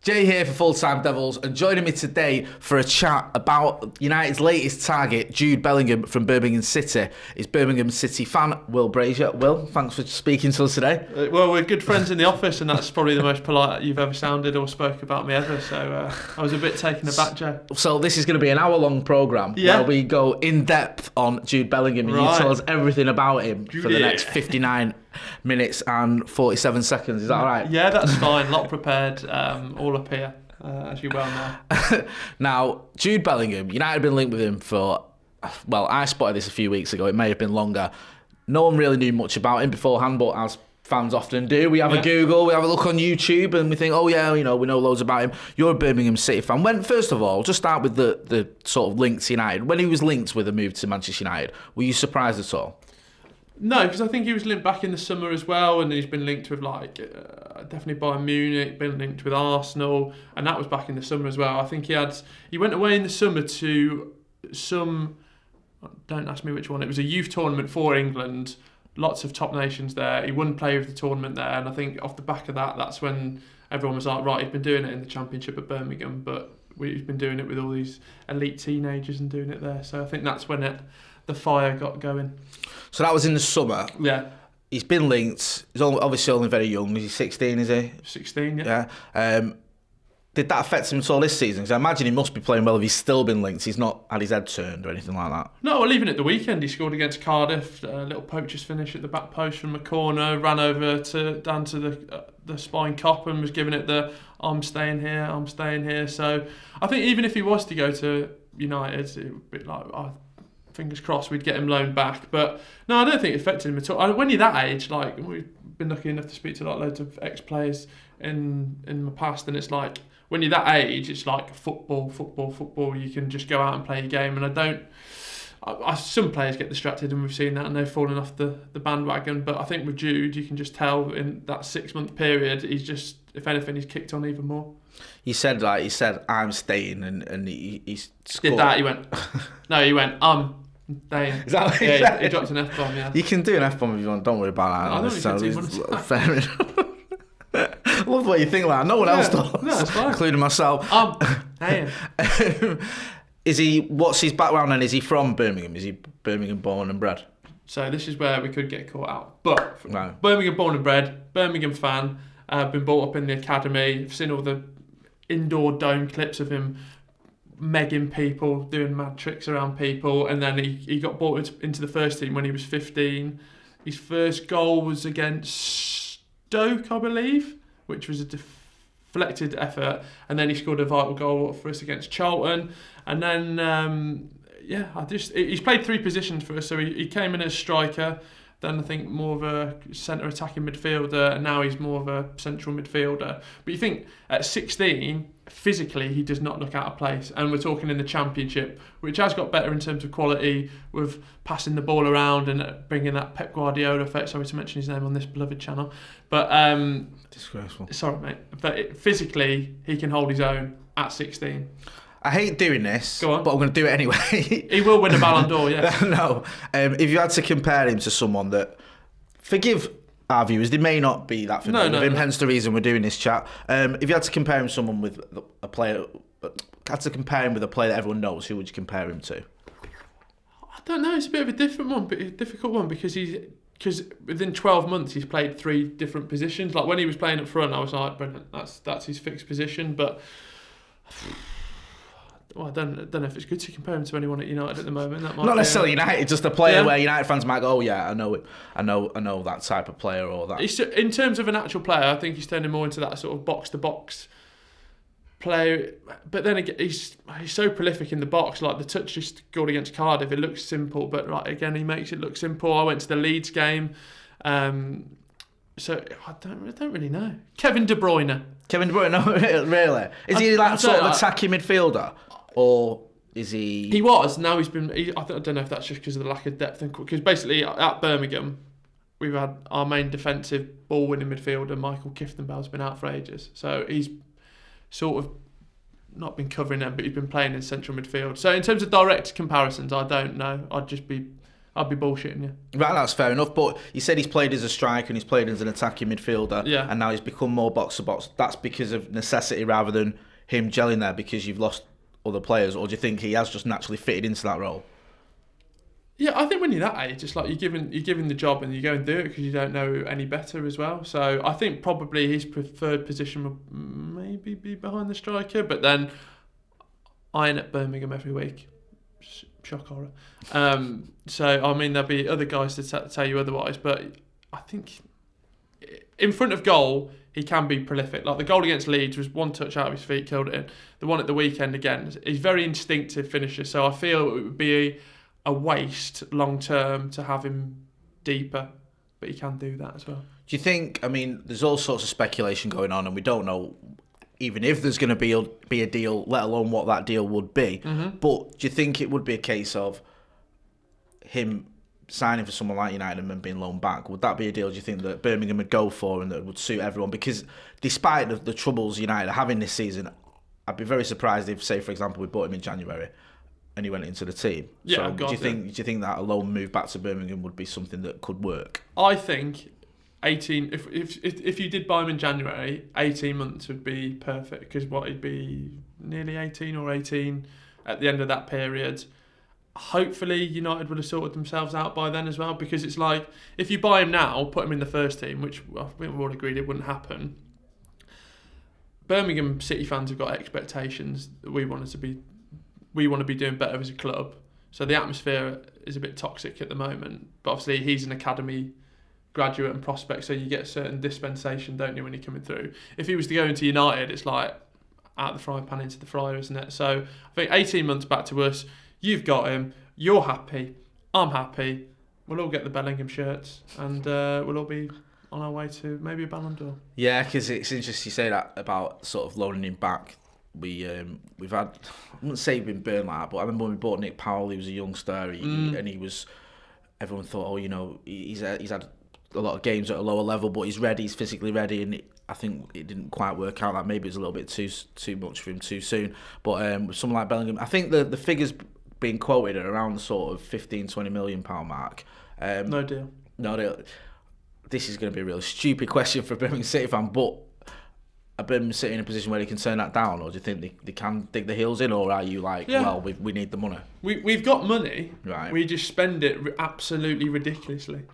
Jay here for Full Time Devils, and joining me today for a chat about United's latest target, Jude Bellingham from Birmingham City, is Birmingham City fan Will Brazier. Will, thanks for speaking to us today. Well, we're good friends in the office, and that's probably the most polite you've ever sounded or spoke about me ever, so I was a bit taken aback, Joe. So this is going to be an hour-long programme where we go in-depth on Jude Bellingham, and you tell us everything about him for the next 59 minutes and 47 seconds. Is that all right? Yeah, that's fine. A lot prepared, all up here, as you well know. Now, Jude Bellingham, United have been linked with him for, well, I spotted this a few weeks ago. It may have been longer. No one really knew much about him beforehand, but as fans often do, we have a Google, we have a look on YouTube, and we think, oh yeah, we know loads about him. You're a Birmingham City fan. When, first of all, just start with the sort of link to United. When he was linked with a move to Manchester United, were you surprised at all? No, because I think he was linked back in the summer as well, and he's been linked with definitely Bayern Munich, been linked with Arsenal, and that was back in the summer as well. I think he went away in the summer to some, don't ask me which one, it was a youth tournament for England, lots of top nations there. He won player of the tournament there, and I think off the back of that, that's when everyone was like, right, he's been doing it in the Championship at Birmingham, but he's been doing it with all these elite teenagers and doing it there. So I think that's when the fire got going. So that was in the summer. Yeah. He's been linked. He's obviously only very young. Is he 16, is he? 16, yeah. Yeah. Did that affect him at all this season? Because I imagine he must be playing well if he's still been linked. He's not had his head turned or anything like that. No, well, even at the weekend, he scored against Cardiff. A little poacher's finish at the back post from a corner. Ran over down to the spine cop and was giving it the I'm staying here. So I think even if he was to go to United, it would be like, fingers crossed we'd get him loaned back. But no, I don't think it affected him at all. When you're that age, like, we've been lucky enough to speak to loads of ex-players in my past, and it's like, when you're that age, it's like football. You can just go out and play your game. And some players get distracted, and we've seen that, and they've fallen off the bandwagon. But I think with Jude, you can just tell in that 6-month period, he's just, if anything, he's kicked on even more. He said I'm staying, and he scored. Did that? He went. No, he went. Staying. Is that what he said? He dropped an F-bomb. Yeah. You can do an F-bomb if you want. Don't worry about that. I don't Fair enough. I love what you think like that. No one else does. No, it's fine. Including myself. What's his background, and is he from Birmingham? Is he Birmingham born and bred? So this is where we could get caught out. But no. Birmingham born and bred, Birmingham fan, been brought up in the academy. I've seen all the indoor dome clips of him megging people, doing mad tricks around people, and then he got brought into the first team when he was 15. His first goal was against Stoke, I believe, which was a deflected effort, and then he scored a vital goal for us against Charlton. And then he's played 3 positions for us. So he came in as striker, then I think more of a centre attacking midfielder, and now he's more of a central midfielder. But you think at 16, physically he does not look out of place, and we're talking in the Championship, which has got better in terms of quality with passing the ball around and bringing that Pep Guardiola effect. Sorry to mention his name on this beloved channel, but disgraceful. Sorry, mate. But physically he can hold his own at 16. I hate doing this, but I'm going to do it anyway. He will win a Ballon d'Or, yes. No. If you had to compare him to someone that, forgive our viewers, they may not be that familiar with him, hence the reason we're doing this chat. If you had to compare him to someone with a player, had to compare him with a player that everyone knows, who would you compare him to? I don't know. It's a bit of a difficult one because within 12 months he's played 3 different positions. Like when he was playing up front, I was like, brilliant, that's his fixed position. But well, I don't know if it's good to compare him to anyone at United at the moment. That might not necessarily United, just a player where United fans might go, oh yeah, I know that type of player or that. In terms of an actual player, I think he's turning more into that sort of box-to-box player. But then again, he's so prolific in the box. Like the touch he scored against Cardiff, it looks simple, but right again, he makes it look simple. I went to the Leeds game. So I don't really know. Kevin De Bruyne. No, really? Is he like sort of attacking midfielder? Or is he... He was. Now he's been... I don't know if that's just because of the lack of depth. Because basically at Birmingham, we've had our main defensive ball-winning midfielder, Michael Kifthenbell's been out for ages. So he's sort of not been covering them, but he's been playing in central midfield. So in terms of direct comparisons, I don't know. I'd I'd be bullshitting you. Right, that's fair enough. But you said he's played as a striker and he's played as an attacking midfielder. Yeah. And now he's become more box-to-box. That's because of necessity rather than him gelling there because you've lost other players? Or do you think he has just naturally fitted into that role? Yeah, I think when you're that age, it's like you're given the job and you go and do it because you don't know any better as well. So I think probably his preferred position would maybe be behind the striker, but then iron at Birmingham every week. Shock horror. So I mean, there'll be other guys to tell you otherwise, but I think in front of goal he can be prolific. Like the goal against Leeds was one touch out of his feet, killed it in. The one at the weekend again, he's very instinctive finisher. So I feel it would be a waste long term to have him deeper, but he can do that as well. Do you think? I mean, there's all sorts of speculation going on, and we don't know even if there's going to be a deal, let alone what that deal would be. Mm-hmm. But do you think it would be a case of him signing for someone like United and then being loaned back? Would that be a deal, do you think, that Birmingham would go for and that would suit everyone? Because despite the troubles United are having this season, I'd be very surprised if, say, for example, we bought him in January and he went into the team. Yeah, so do you think that a loan move back to Birmingham would be something that could work? I think 18. If you did buy him in January, 18 months would be perfect because he'd be nearly 18 or 18 at the end of that period. Hopefully United would have sorted themselves out by then as well, because it's like if you buy him now, put him in the first team, which I think we've all agreed it wouldn't happen. Birmingham City fans have got expectations that we want to be doing better as a club. So the atmosphere is a bit toxic at the moment. But obviously he's an academy graduate and prospect, so you get a certain dispensation, don't you, when you're coming through. If he was to go into United, it's like out of the frying pan into the fryer, isn't it? So I think 18 months back to us, you've got him, you're happy, I'm happy, we'll all get the Bellingham shirts and we'll all be on our way to maybe a Ballon d'Or. Yeah, because it's interesting you say that about sort of loaning him back. We've had, I wouldn't say he's been burned like that, but I remember when we bought Nick Powell, he was a youngster, and he was, everyone thought, he's had a lot of games at a lower level, but he's ready, he's physically ready, and I think it didn't quite work out. That maybe it was a little bit too much for him too soon. But with someone like Bellingham, I think the figures being quoted at around the sort of £15-20 million mark. No deal. No deal. This is going to be a really stupid question for a Birmingham City fan, but are Birmingham City in a position where they can turn that down, or do you think they can dig the heels in, or are you like, well, we need the money? We've got money, right? We just spend it absolutely ridiculously.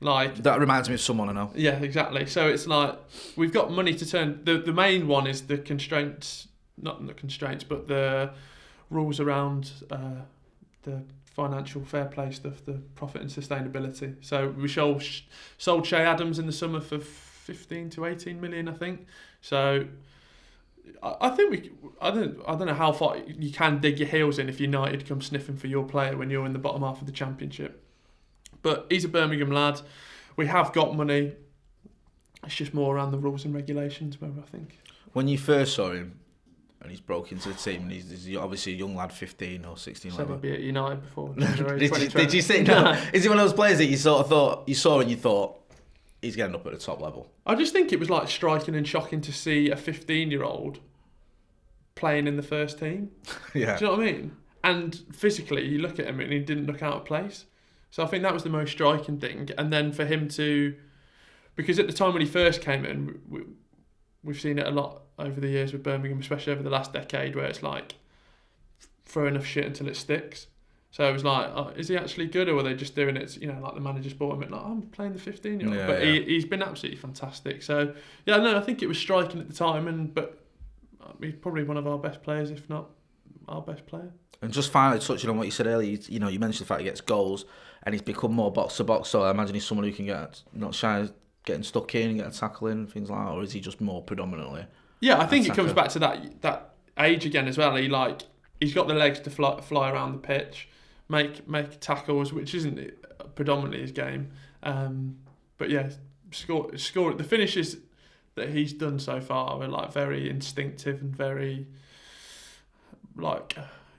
Like that reminds me of someone I know. Yeah, exactly. So it's like we've got money to turn. The main one is the constraints, not the constraints, but the rules around the financial fair play stuff, the profit and sustainability. So we sold Shay Adams in the summer for 15 to 18 million, I think. So I think I don't know how far you can dig your heels in if United come sniffing for your player when you're in the bottom half of the Championship. But he's a Birmingham lad. We have got money. It's just more around the rules and regulations, I think. When you first saw him, and he's broke into the team, and he's obviously a young lad, 15 or 16. So he'd be at United before. Did you say no? Is he one of those players that you sort of thought, you saw and you thought, he's getting up at the top level? I just think it was like striking and shocking to see a 15-year-old playing in the first team. Yeah. Do you know what I mean? And physically, you look at him and he didn't look out of place. So I think that was the most striking thing. And then for him to... Because at the time when he first came in, we've seen it a lot over the years with Birmingham, especially over the last decade, where it's like, throw enough shit until it sticks. So it was like, is he actually good, or were they just doing it, like the manager's bought him, like, I'm playing the 15-year-old. Yeah, but yeah. He's been absolutely fantastic. So, yeah, no, I think it was striking at the time, but he's probably one of our best players, if not our best player. And just finally touching on what you said earlier, you mentioned the fact he gets goals, and he's become more box-to-box, so I imagine he's someone who can get, not shy of getting stuck in and get a tackle in, things like that, or is he just more predominantly... Yeah, I think it comes back to that age again as well. He's got the legs to fly around the pitch, make tackles, which isn't predominantly his game. But yeah, score. The finishes that he's done so far are like very instinctive and very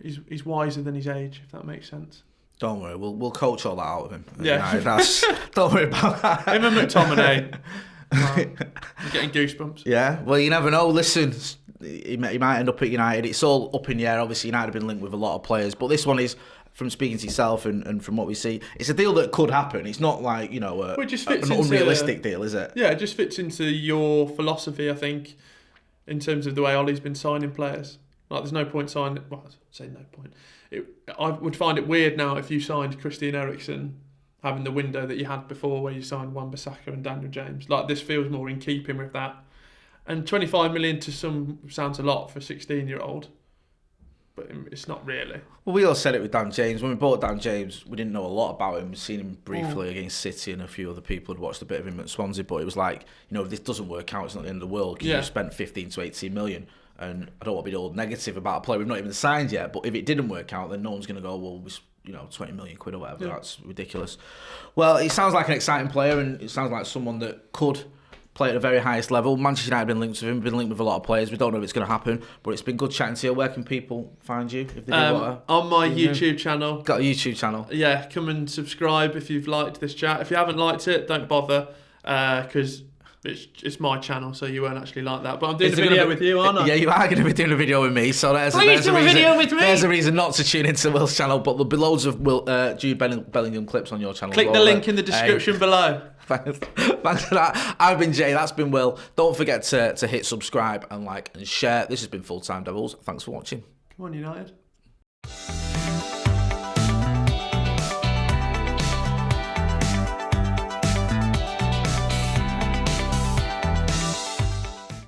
he's wiser than his age, if that makes sense. Don't worry, we'll coach all that out of him. Yeah, don't worry about that. Him and McTominay. I'm getting goosebumps. Yeah, well, you never know. Listen, he might end up at United. It's all up in the air. Obviously, United have been linked with a lot of players, but this one is from speaking to yourself and from what we see, it's a deal that could happen. It's not like, you know, Well, it just fits an into, unrealistic deal, is it? Yeah, it just fits into your philosophy, I think, in terms of the way Ollie's been signing players. Like, there's no point signing... Well, I'd say no point. I would find it weird now if you signed Christian Eriksen, having the window that you had before where you signed Wan-Bissaka and Daniel James. Like, this feels more in keeping with that. And 25 million to some sounds a lot for a 16-year-old. But it's not really. Well, we all said it with Dan James. When we bought Dan James, we didn't know a lot about him. We'd seen him briefly against City, and a few other people had watched a bit of him at Swansea. But it was like, you know, if this doesn't work out, it's not the end of the world, because you've spent 15 to 18 million. And I don't want to be all negative about a player we've not even signed yet. But if it didn't work out, then no one's going to go, well, you know, 20 million quid or whatever. Yeah. That's ridiculous. Well, he sounds like an exciting player, and it sounds like someone that could play at the very highest level. Manchester United have been linked with him, been linked with a lot of players. We don't know if it's going to happen, but it's been good chatting to you. Where can people find you if they do want to? On my YouTube channel. Got a YouTube channel? Yeah, come and subscribe if you've liked this chat. If you haven't liked it, don't bother, because it's my channel, so you won't actually like that. But I'm doing a video with you, aren't I? Yeah, you are going to be doing a video with me, so there's a reason not to tune into Will's channel, but there'll be loads of Jude Bellingham clips on your channel. Click the link in the description below. Thanks for that. I've been Jay, that's been Will. Don't forget to hit subscribe and like and share. This has been Full Time Devils. Thanks for watching. Come on, United.